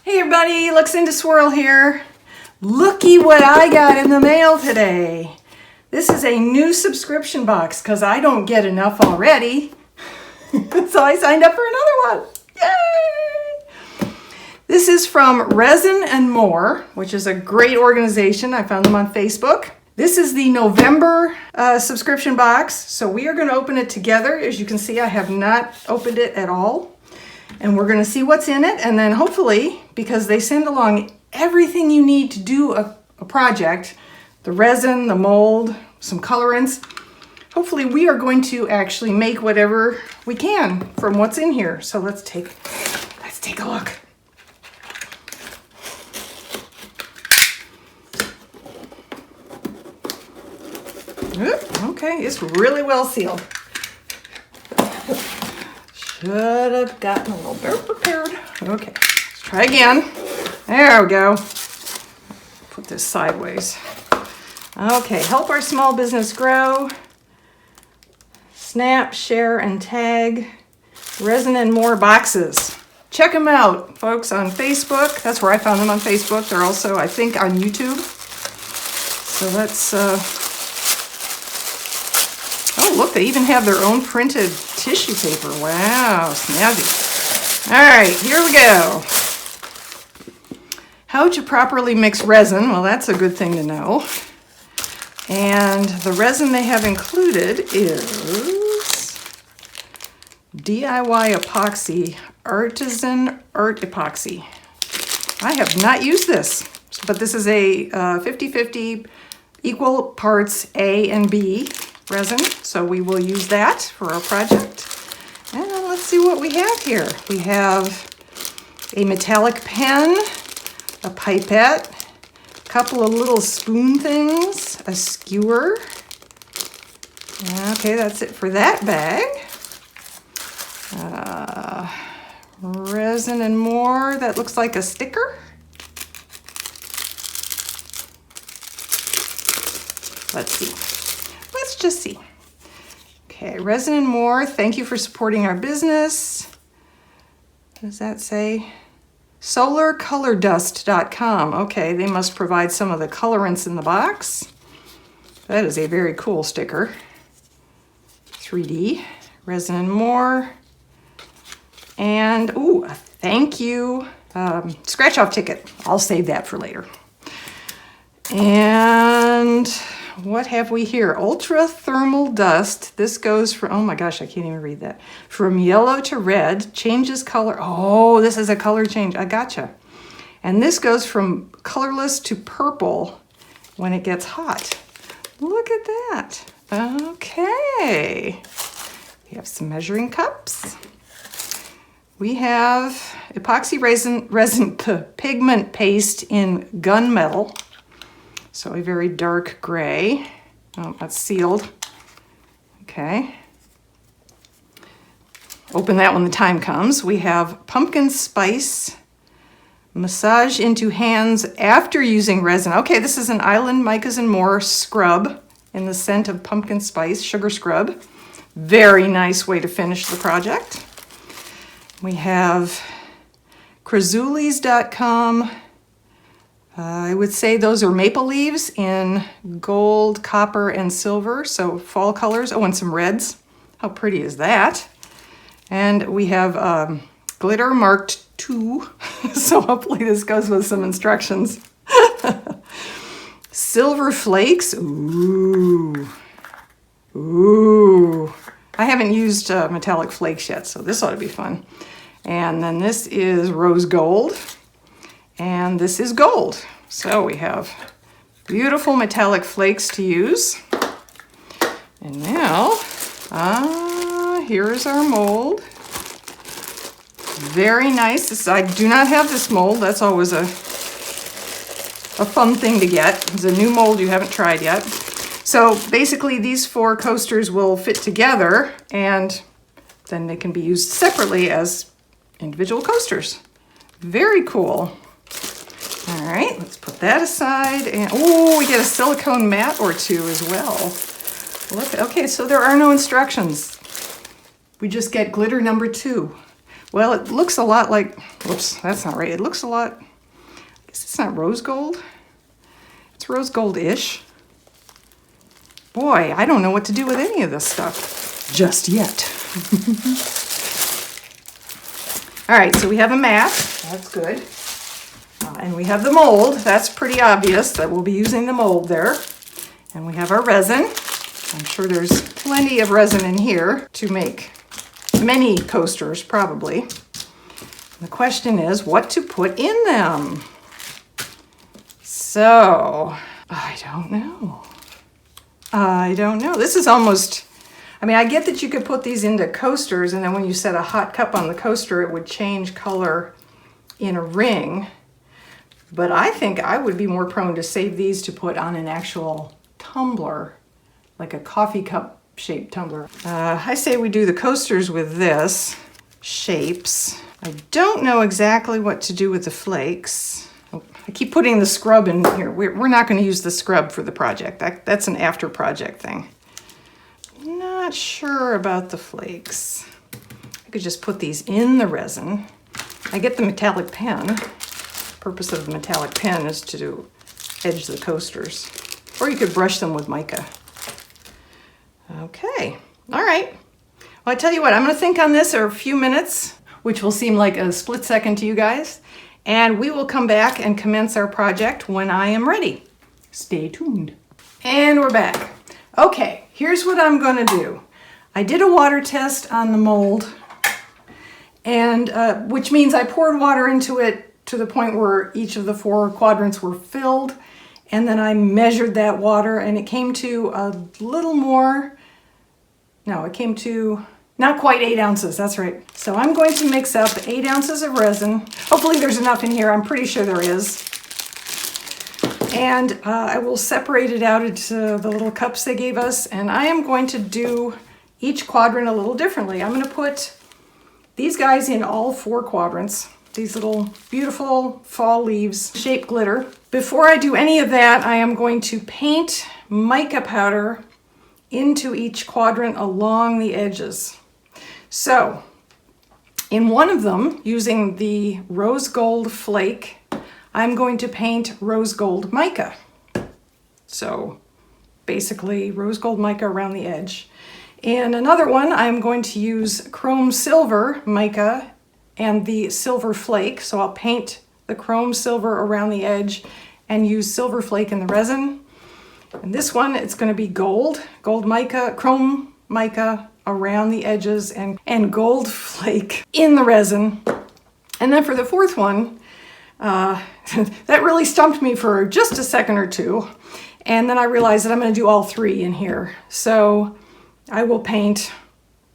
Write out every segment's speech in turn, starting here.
Hey everybody, Luxinda Swirl here. Looky what I got in the mail today. This is a new subscription box because I don't get enough already. So I signed up for another one. Yay! This is from Resin More, which is a great organization. I found them on Facebook. This is the November subscription box. So we are going to open it together. As you can see, I have not opened it at all. And we're going to see what's in it, and then hopefully, because they send along everything you need to do a project, the resin, the mold, some colorants, hopefully we are going to actually make whatever we can from what's in here. So let's take a look. Okay, it's really well sealed. Should have gotten a little better prepared. Okay, let's try again. There we go. Put this sideways. Okay, help our small business grow. Snap, share, and tag. Resin More boxes. Check them out, folks, on Facebook. That's where I found them, on Facebook. They're also, I think, on YouTube. So let's... Oh, look, they even have their own printed tissue paper. Wow, snazzy. All right, here we go. How to properly mix resin. Well, that's a good thing to know. And the resin they have included is DIY epoxy, artisan art epoxy. I have not used this, but this is a 50-50 equal parts A and B resin, so we will use that for our project. And let's see what we have here. We have a metallic pen, a pipette, a couple of little spoon things, a skewer. Okay, that's it for that bag. Resin More, that looks like a sticker. Let's see. Let's just see. Okay, Resin More, thank you for supporting our business. What does that say? Solarcolordust.com. Okay, they must provide some of the colorants in the box. That is a very cool sticker. 3D. Resin More. And, ooh, a thank you scratch-off ticket. I'll save that for later. And... what have we here? Ultra thermal dust. This goes from, oh my gosh, I can't even read that. From yellow to red, changes color. Oh, this is a color change. I gotcha. And this goes from colorless to purple when it gets hot. Look at that. Okay. We have some measuring cups. We have epoxy resin pigment paste in gunmetal. So a very dark gray. Oh, that's sealed. Okay. Open that when the time comes. We have pumpkin spice, massage into hands after using resin. Okay, this is an Island Micas and More scrub in the scent of pumpkin spice, sugar scrub. Very nice way to finish the project. We have Krazulis.com. I would say those are maple leaves in gold, copper, and silver, so fall colors. Oh, and some reds. How pretty is that? And we have glitter marked 2, so hopefully this goes with some instructions. Silver flakes. Ooh. Ooh. I haven't used metallic flakes yet, so this ought to be fun. And then this is rose gold. And this is gold. So we have beautiful metallic flakes to use. And now, here is our mold. Very nice. I do not have this mold. That's always a fun thing to get. It's a new mold you haven't tried yet. So basically these 4 coasters will fit together and then they can be used separately as individual coasters. Very cool. All right, let's put that aside. And oh, we get a silicone mat or 2 as well. Look, okay, so there are no instructions. We just get glitter number 2. Well, it looks a lot like, whoops, that's not right. It looks a lot, I guess it's not rose gold. It's rose gold-ish. Boy, I don't know what to do with any of this stuff just yet. All right, so we have a mat. That's good. And we have the mold. That's pretty obvious that we'll be using the mold there. And we have our resin. I'm sure there's plenty of resin in here to make many coasters, probably. The question is what to put in them. So, I don't know. This is almost, I mean, I get that you could put these into coasters, and then when you set a hot cup on the coaster, it would change color in a ring. But I think I would be more prone to save these to put on an actual tumbler, like a coffee cup shaped tumbler. I say we do the coasters with this, shapes. I don't know exactly what to do with the flakes. I keep putting the scrub in here. We're not going to use the scrub for the project. That's an after project thing. Not sure about the flakes. I could just put these in the resin. I get the metallic pen. The purpose of the metallic pen is to edge the coasters. Or you could brush them with mica. Okay, all right. Well, I tell you what, I'm gonna think on this for a few minutes, which will seem like a split second to you guys, and we will come back and commence our project when I am ready. Stay tuned. And we're back. Okay, here's what I'm gonna do. I did a water test on the mold, and which means I poured water into it to the point where each of the 4 quadrants were filled, and then I measured that water, and it came to a little more, no, it came to not quite 8 ounces, that's right. So I'm going to mix up 8 ounces of resin. Hopefully there's enough in here, I'm pretty sure there is. And I will separate it out into the little cups they gave us, and I am going to do each quadrant a little differently. I'm gonna put these guys in all 4 quadrants. These little beautiful fall leaves, shaped glitter. Before I do any of that, I am going to paint mica powder into each quadrant along the edges. So, in one of them, using the rose gold flake, I'm going to paint rose gold mica. So, basically rose gold mica around the edge. In another one, I'm going to use chrome silver mica and the silver flake. So I'll paint the chrome silver around the edge and use silver flake in the resin. And this one, it's going to be gold mica, chrome mica around the edges, and gold flake in the resin. And then for the 4th one, that really stumped me for just a second or two. And then I realized that I'm going to do all 3 in here. So I will paint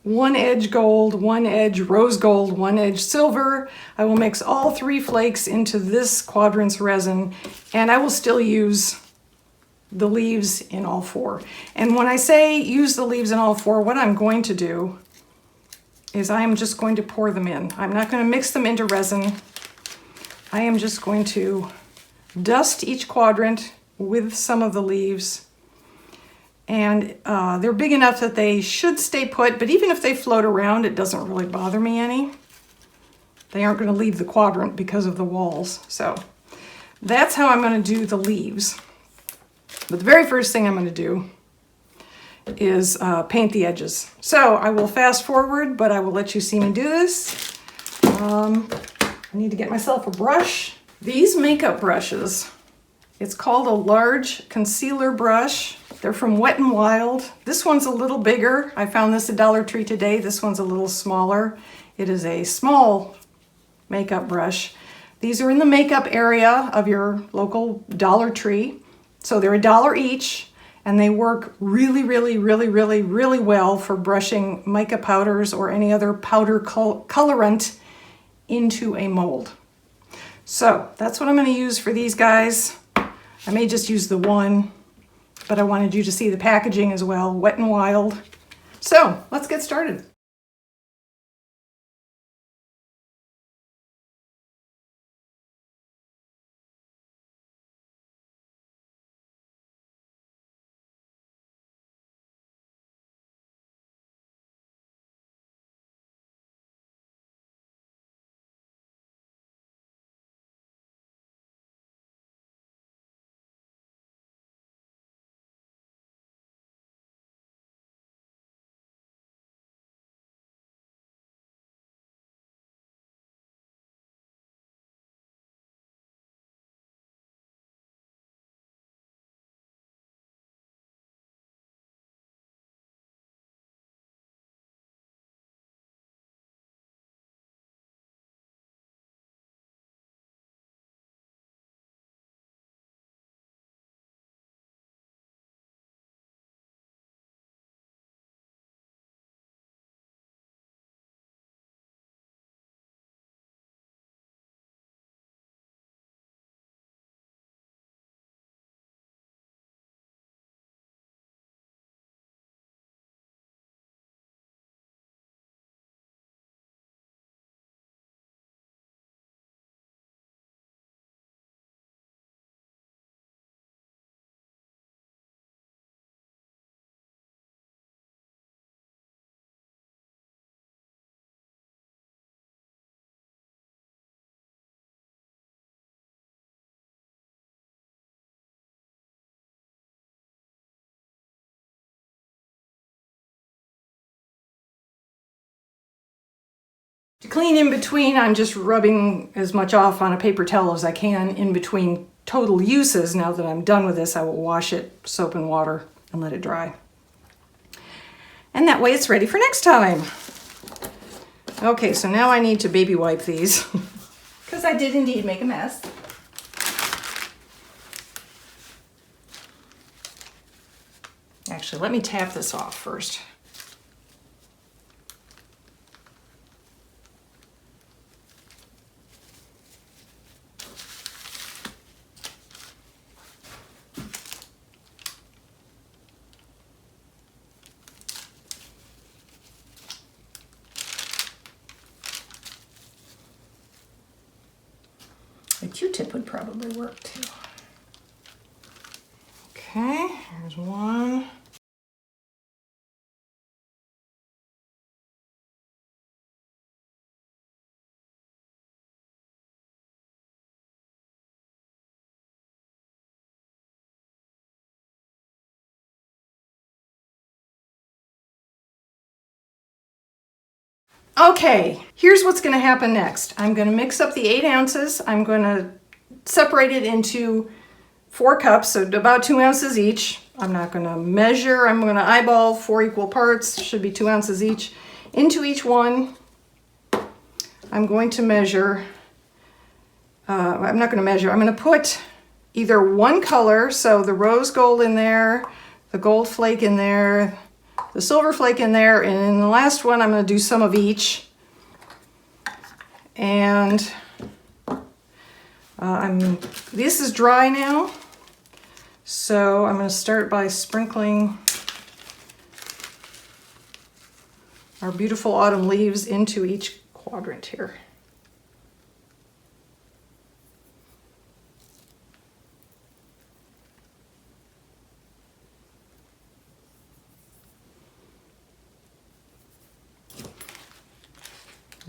1 edge gold, 1 edge rose gold, 1 edge silver. I will mix all 3 flakes into this quadrant's resin, and I will still use the leaves in all 4. And when I say use the leaves in all 4, what I'm going to do is I am just going to pour them in. I'm not going to mix them into resin. I am just going to dust each quadrant with some of the leaves. And they're big enough that they should stay put, but even if they float around, it doesn't really bother me any. They aren't going to leave the quadrant because of the walls. So that's how I'm going to do the leaves. But the very first thing I'm going to do is paint the edges. So I will fast forward, but I will let you see me do this. I need to get myself a brush. These makeup brushes, it's called a large concealer brush. They're from Wet n Wild. This one's a little bigger. I found this at Dollar Tree today. This one's a little smaller. It is a small makeup brush. These are in the makeup area of your local Dollar Tree. So they're $1 each, and they work really, really, really, really, really well for brushing mica powders or any other powder colorant into a mold. So that's what I'm going to use for these guys. I may just use the one, but I wanted you to see the packaging as well, Wet n Wild. So let's get started. To clean in between, I'm just rubbing as much off on a paper towel as I can in between total uses. Now that I'm done with this, I will wash it, soap and water, and let it dry. And that way it's ready for next time. Okay, so now I need to baby wipe these because I did indeed make a mess. Actually, let me tap this off first. A Q-tip would probably work too. Okay, here's one. Okay, here's what's going to happen next. I'm going to mix up the 8 ounces. I'm going to separate it into 4 cups, so about 2 ounces each. I'm not going to measure. I'm going to eyeball 4 equal parts. Should be 2 ounces each. Into each one, I'm going to measure. I'm not going to measure. I'm going to put either one color, so the rose gold in there, the gold flake in there, the silver flake in there, and in the last one I'm going to do some of each. And this is dry now, so I'm going to start by sprinkling our beautiful autumn leaves into each quadrant here.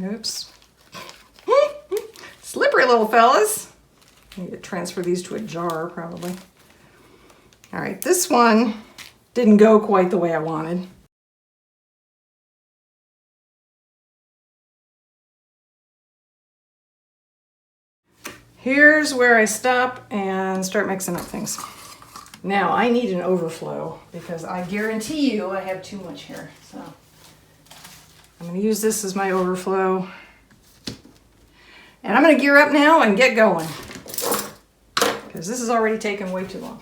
Oops. Slippery little fellas. I need to transfer these to a jar probably. All right, this one didn't go quite the way I wanted. Here's where I stop and start mixing up things. Now I need an overflow because I guarantee you I have too much here. So I'm going to use this as my overflow. And I'm going to gear up now and get going because this is already taking way too long.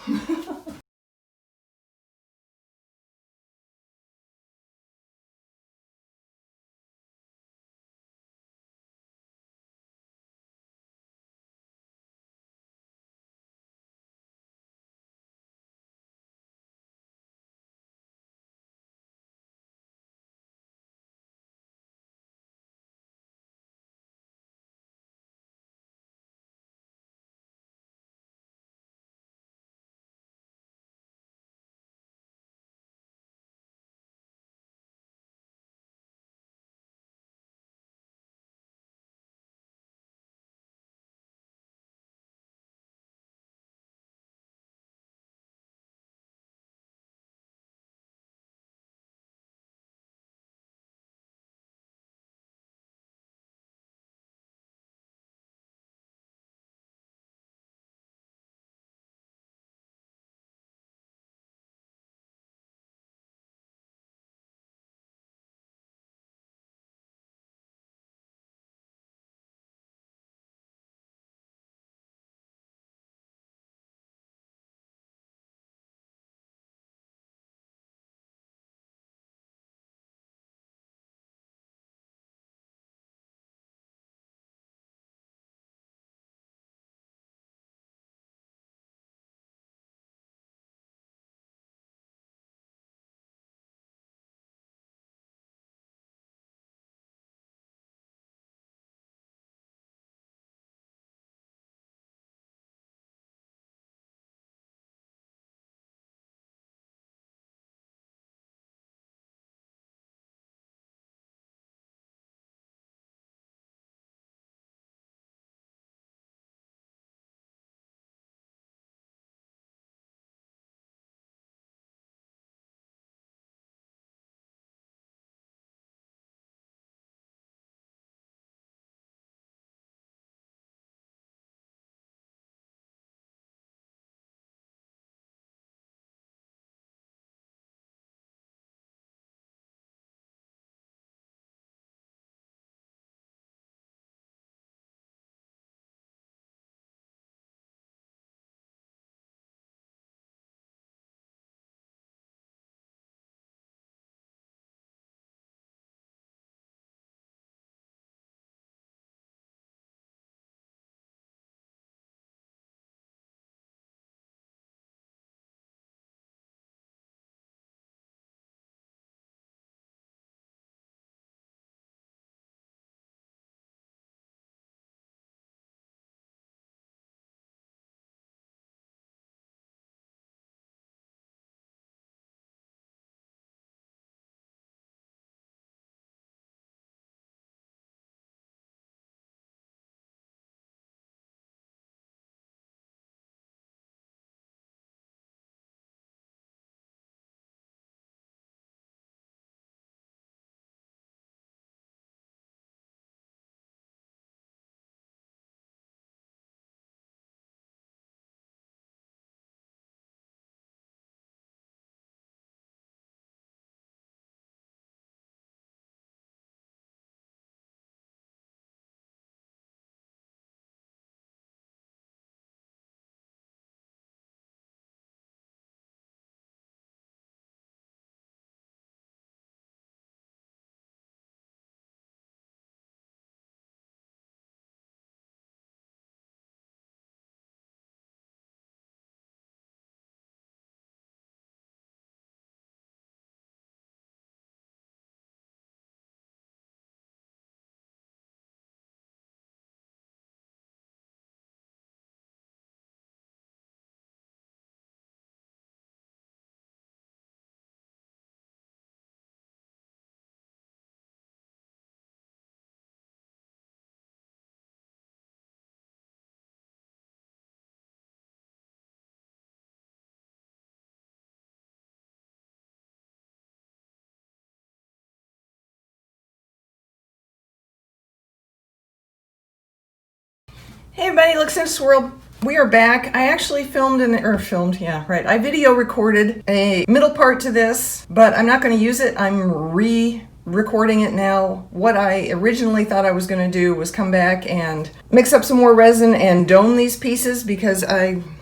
Hey everybody, Luxinda Swirl. We are back. I actually I video recorded a middle part to this, but I'm not going to use it. I'm re-recording it now. What I originally thought I was going to do was come back and mix up some more resin and dome these pieces because I'm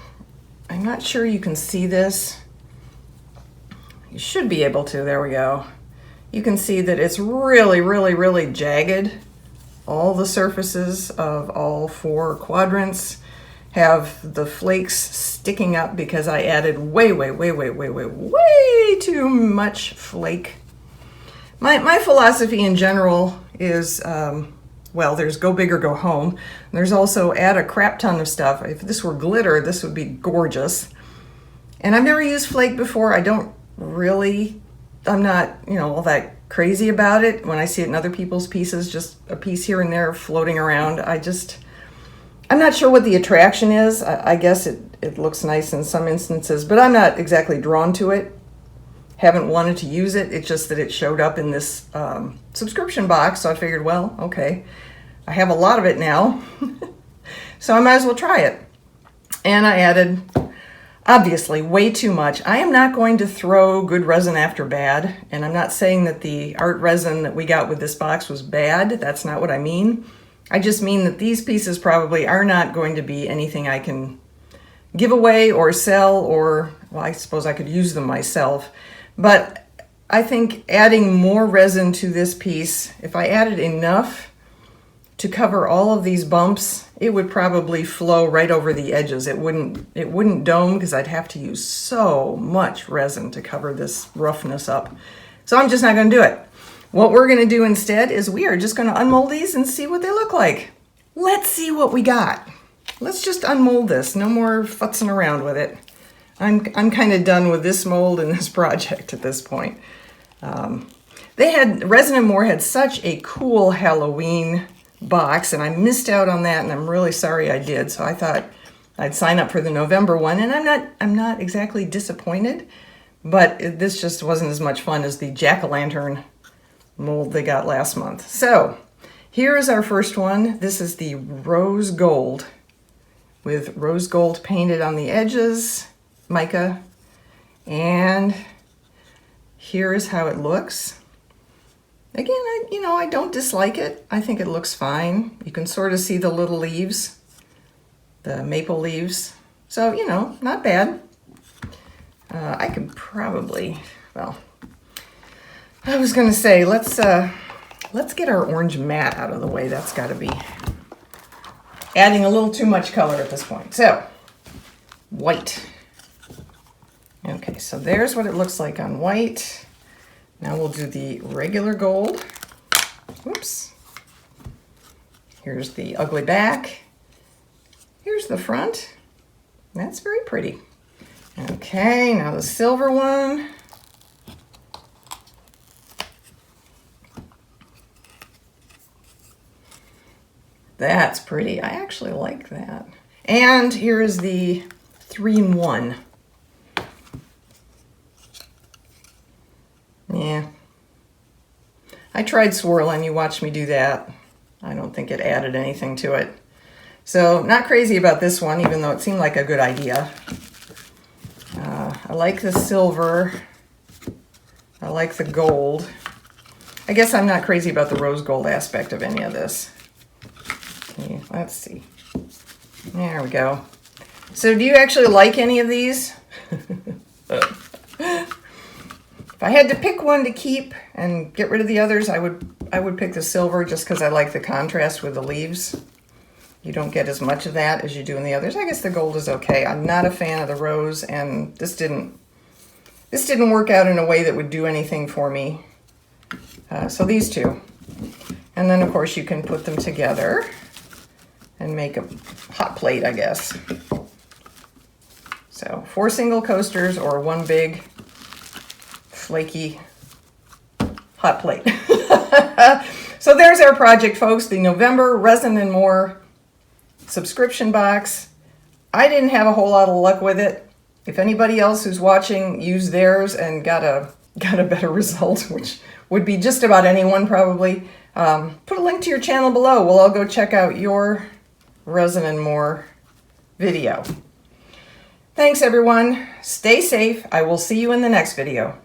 not sure you can see this. You should be able to. There we go. You can see that it's really jagged. All the surfaces of all 4 quadrants have the flakes sticking up because I added way too much flake. My philosophy in general is, well, there's go big or go home. There's also add a crap ton of stuff. If this were glitter, this would be gorgeous. And I've never used flake before. I'm not, all that crazy about it. When I see it in other people's pieces, just a piece here and there floating around, I'm not sure what the attraction is. I guess it looks nice in some instances, but I'm not exactly drawn to it. Haven't wanted to use it. It's just that it showed up in this subscription box, so I figured, well, okay, I have a lot of it now, so I might as well try it. And I added, obviously, way too much. I am not going to throw good resin after bad, and I'm not saying that the art resin that we got with this box was bad. That's not what I mean. I just mean that these pieces probably are not going to be anything I can give away or sell, or, well, I suppose I could use them myself. But I think adding more resin to this piece, if I added enough to cover all of these bumps, it would probably flow right over the edges. It wouldn't dome because I'd have to use so much resin to cover this roughness up. So I'm just not going to do it. What we're going to do instead is we are just going to unmold these and see what they look like. Let's see what we got. Let's just unmold this. No more futzing around with it. I'm kind of done with this mold and this project at this point. Resin More had such a cool Halloween box, and I missed out on that, and I'm really sorry I did. So I thought I'd sign up for the November one, and I'm not exactly disappointed, but this just wasn't as much fun as the jack-o'-lantern mold they got last month. So here is our first one. This is the rose gold with rose gold painted on the edges, mica, and here is how it looks. Again, I don't dislike it. I think it looks fine. You can sort of see the little leaves, the maple leaves. So, not bad. I could probably, well, I was going to say, let's get our orange matte out of the way. That's got to be adding a little too much color at this point. So, white. Okay, so there's what it looks like on white. Now we'll do the regular gold. Oops. Here's the ugly back. Here's the front. That's very pretty. Okay, now the silver one. That's pretty. I actually like that. And here is the 3-in-1. Yeah. I tried swirling. You watched me do that. I don't think it added anything to it. So not crazy about this one, even though it seemed like a good idea. I like the silver. I like the gold. I guess I'm not crazy about the rose gold aspect of any of this. Okay, let's see. There we go. So do you actually like any of these? If I had to pick one to keep and get rid of the others, I would pick the silver just because I like the contrast with the leaves. You don't get as much of that as you do in the others. I guess the gold is okay. I'm not a fan of the rose, and this didn't work out in a way that would do anything for me. So these two. And then, of course, you can put them together and make a hot plate, I guess. So 4 single coasters or 1 big flaky hot plate. So there's our project, folks. The November Resin More subscription box. I didn't have a whole lot of luck with it. If anybody else who's watching used theirs and got a better result, which would be just about anyone probably, put a link to your channel below. We'll all go check out your Resin More video. Thanks everyone. Stay safe. I will see you in the next video.